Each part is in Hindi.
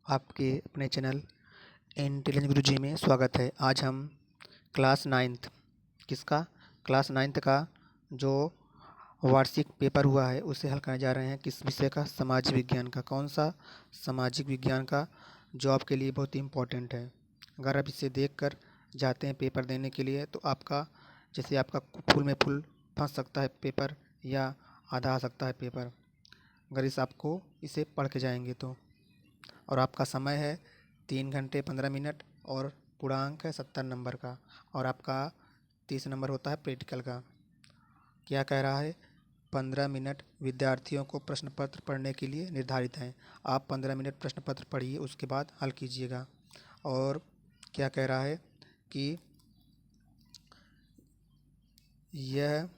आपके अपने चैनल इंटेलिजेंस गुरुजी में स्वागत है। आज हम क्लास नाइन्थ क्लास नाइन्थ का जो वार्षिक पेपर हुआ है उसे हल करने जा रहे हैं। किस विषय का? सामाजिक विज्ञान का। कौन सा? सामाजिक विज्ञान का, जो आपके लिए बहुत ही इम्पोर्टेंट है। अगर आप इसे देखकर जाते हैं पेपर देने के लिए तो आपका फुल में फुल फंस सकता है पेपर, या आधा आ सकता है पेपर, अगर आपको इसे पढ़ के जाएंगे तो। और आपका समय है 3 घंटे 15 मिनट और पूर्णांक है 70 नंबर का, और आपका 30 नंबर होता है प्रैक्टिकल का। क्या कह रहा है? 15 मिनट विद्यार्थियों को प्रश्न पत्र पढ़ने के लिए निर्धारित हैं। आप 15 मिनट प्रश्न पत्र पढ़िए, उसके बाद हल कीजिएगा। और क्या कह रहा है कि यह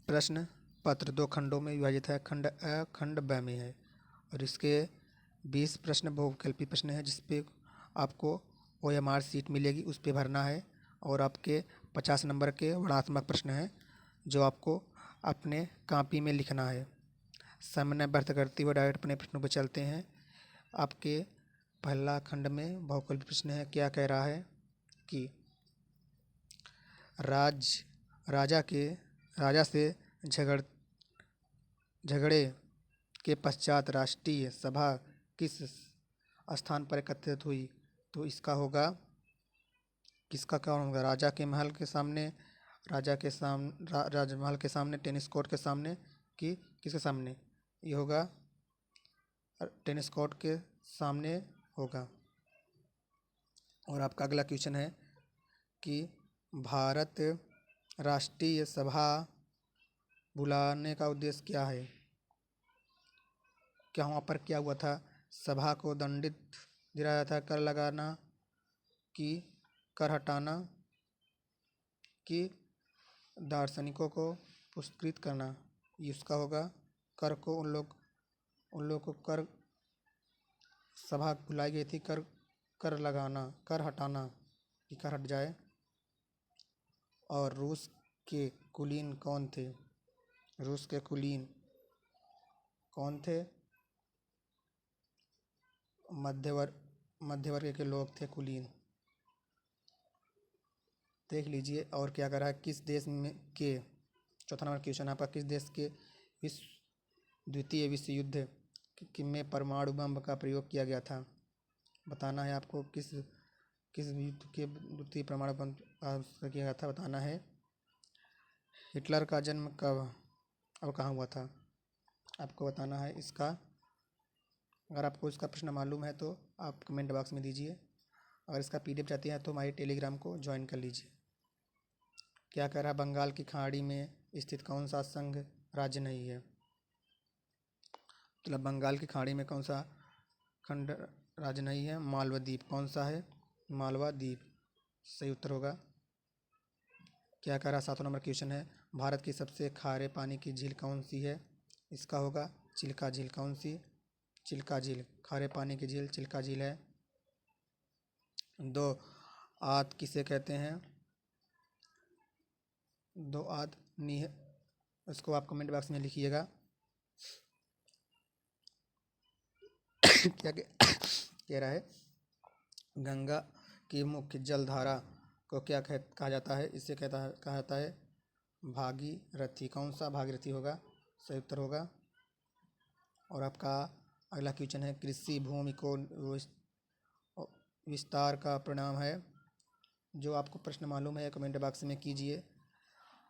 प्रश्न पत्र 2 खंडों में विभाजित है। खंड अ, खंड ब में है, और इसके 20 प्रश्न बहुविकल्पी प्रश्न है, जिस पे आपको OMR सीट मिलेगी, उस पे भरना है। और आपके 50 नंबर के वर्णनात्मक प्रश्न हैं, जो आपको अपने कॉपी में लिखना है। समय व्यर्थ करते हुए डायरेक्ट अपने प्रश्नों पर चलते हैं। आपके पहला खंड में बहुविकल्पी प्रश्न है। क्या कह रहा है कि राजा से झगड़े के पश्चात राष्ट्रीय सभा किस स्थान पर एकत्रित हुई? तो इसका होगा, किसका क्या होगा? राजमहल के सामने, टेनिस कोर्ट के सामने, कि किसके सामने? ये होगा टेनिस कोर्ट के सामने होगा। और आपका अगला क्वेश्चन है कि भारत राष्ट्रीय सभा बुलाने का उद्देश्य क्या है? क्या वहाँ पर क्या हुआ था? सभा को दंडित दिलाया था, कर लगाना, कि कर हटाना, कि दार्शनिकों को पुरस्कृत करना? इसका होगा कर को उन लोग को कर सभा बुलाई गई थी, कर लगाना, कर हटाना, कि कर हट जाए। और रूस के कुलीन कौन थे? रूस के कुलीन कौन थे? मध्यवर्ग के लोग थे कुलीन। देख लीजिए। और क्या करा है, किस देश में के चौथा नंबर क्वेश्चन आपका, किस देश के द्वितीय विश्व युद्ध में परमाणु बम का प्रयोग किया गया था? बताना है आपको। किस युद्ध के द्वितीय परमाणु बम का किया गया था, बताना है। हिटलर का जन्म कब और कहाँ हुआ था, आपको बताना है इसका। अगर आपको इसका प्रश्न मालूम है तो आप कमेंट बॉक्स में दीजिए। अगर इसका PDF चाहते हैं तो हमारे टेलीग्राम को ज्वाइन कर लीजिए। क्या कह रहा है? बंगाल की खाड़ी में स्थित कौन सा संघ राज्य नहीं है? मतलब बंगाल की खाड़ी में कौन सा खंड राज्य नहीं है? मालवा द्वीप। कौन सा है? मालवा द्वीप सही उत्तर होगा। क्या कह रहा है? 7वां नंबर क्वेश्चन है, भारत की सबसे खारे पानी की झील कौन सी है? इसका होगा चिल्का झील। कौन सी? चिल्का झील। खारे पानी की झील चिल्का झील है। 2 आद किसे कहते हैं? 2 आद इसको आप कमेंट बॉक्स में लिखिएगा। क्या कह रहा है? गंगा की मुख्य जलधारा को क्या कहा जाता है? इसे कहा जाता है भागीरथी। कौन सा? भागीरथी होगा सही उत्तर होगा। और आपका अगला क्वेश्चन है, कृषि भूमि को विस्तार का परिणाम है? जो आपको प्रश्न मालूम है कमेंट बॉक्स में कीजिए।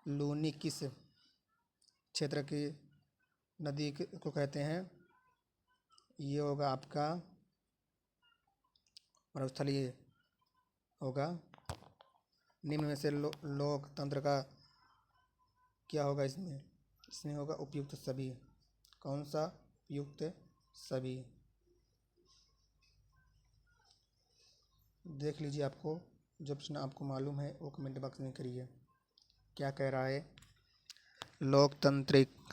लूनी किस क्षेत्र की नदी को कहते हैं? ये होगा आपका मरुस्थलीय होगा। निम्न में से लोकतंत्र का क्या होगा? इसमें होगा उपयुक्त सभी। कौन सा? उपयुक्त सभी। देख लीजिए। आपको जो प्रश्न आपको मालूम है वो कमेंट बॉक्स में करिए। क्या कह रहा है?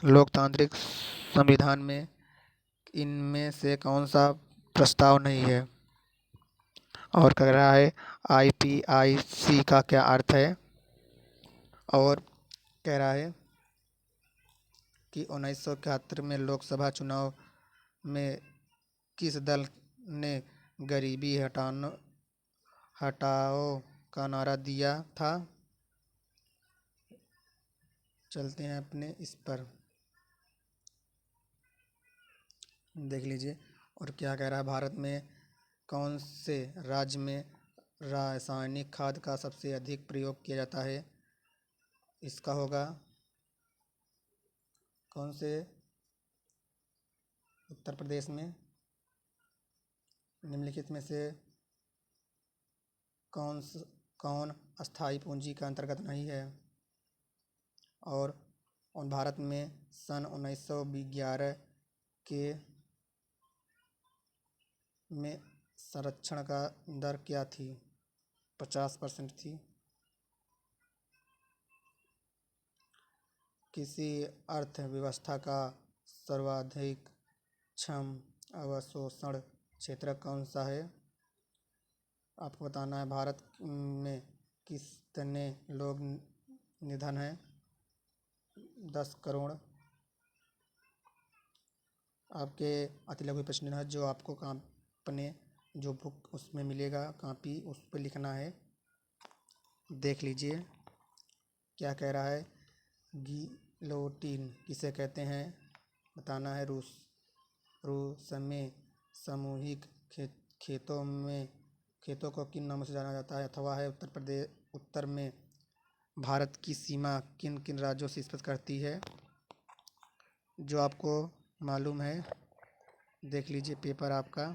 लोकतांत्रिक संविधान में इनमें से कौन सा प्रस्ताव नहीं है? और कह रहा है IPIC का क्या अर्थ है? और कह रहा है कि 1971 में लोकसभा चुनाव में किस दल ने गरीबी हटाओ का नारा दिया था। चलते हैं अपने इस पर, देख लीजिए। और क्या कह रहा है, भारत में कौन से राज्य में रासायनिक खाद का सबसे अधिक प्रयोग किया जाता है। इसका होगा कौन से, उत्तर प्रदेश में। निम्नलिखित में से कौन अस्थायी पूंजी का अंतर्गत नहीं है। और भारत में सन 1911 के में संरक्षण का दर क्या थी। 50% थी। किसी अर्थव्यवस्था का सर्वाधिक क्षम अवशोषण क्षेत्र कौन सा है। आपको बताना है भारत में कितने लोग निधन हैं। 10 करोड़। आपके अति लघु प्रश्न है जो आपको अपने जो बुक उसमें मिलेगा कॉपी, उस पर लिखना है। देख लीजिए क्या कह रहा है। गिलोटिन किसे कहते हैं, बताना है। रूस में सामूहिक खेतों को किन नामों से जाना जाता है। अथवा है उत्तर में भारत की सीमा किन किन राज्यों से स्पर्श करती है। जो आपको मालूम है, देख लीजिए पेपर आपका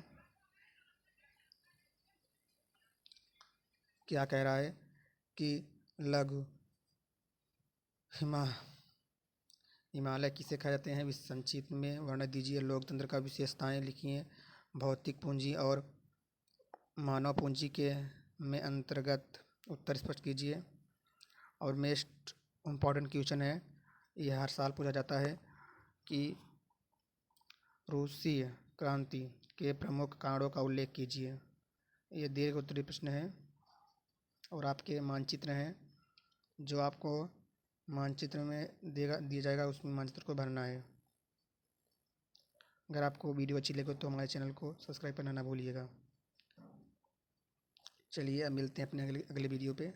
क्या कह रहा है कि लघु हिमालय किसे कहा जाते हैं। संक्षिप्त में वर्णन दीजिए। लोकतंत्र का विशेषताएं लिखिए। भौतिक पूंजी और मानव पूंजी के में अंतर्गत उत्तर स्पष्ट कीजिए। और मोस्ट इम्पॉर्टेंट क्वेश्चन है, यह हर साल पूछा जाता है कि रूसी क्रांति के प्रमुख कारणों का उल्लेख कीजिए। ये दीर्घ उत्तरीय प्रश्न है। और आपके मानचित्र हैं, जो आपको मानचित्र में दिया जाएगा, उस मानचित्र को भरना है। अगर आपको वीडियो अच्छी लगे तो हमारे चैनल को सब्सक्राइब करना ना भूलिएगा। चलिए अब मिलते हैं अपने अगले वीडियो पे।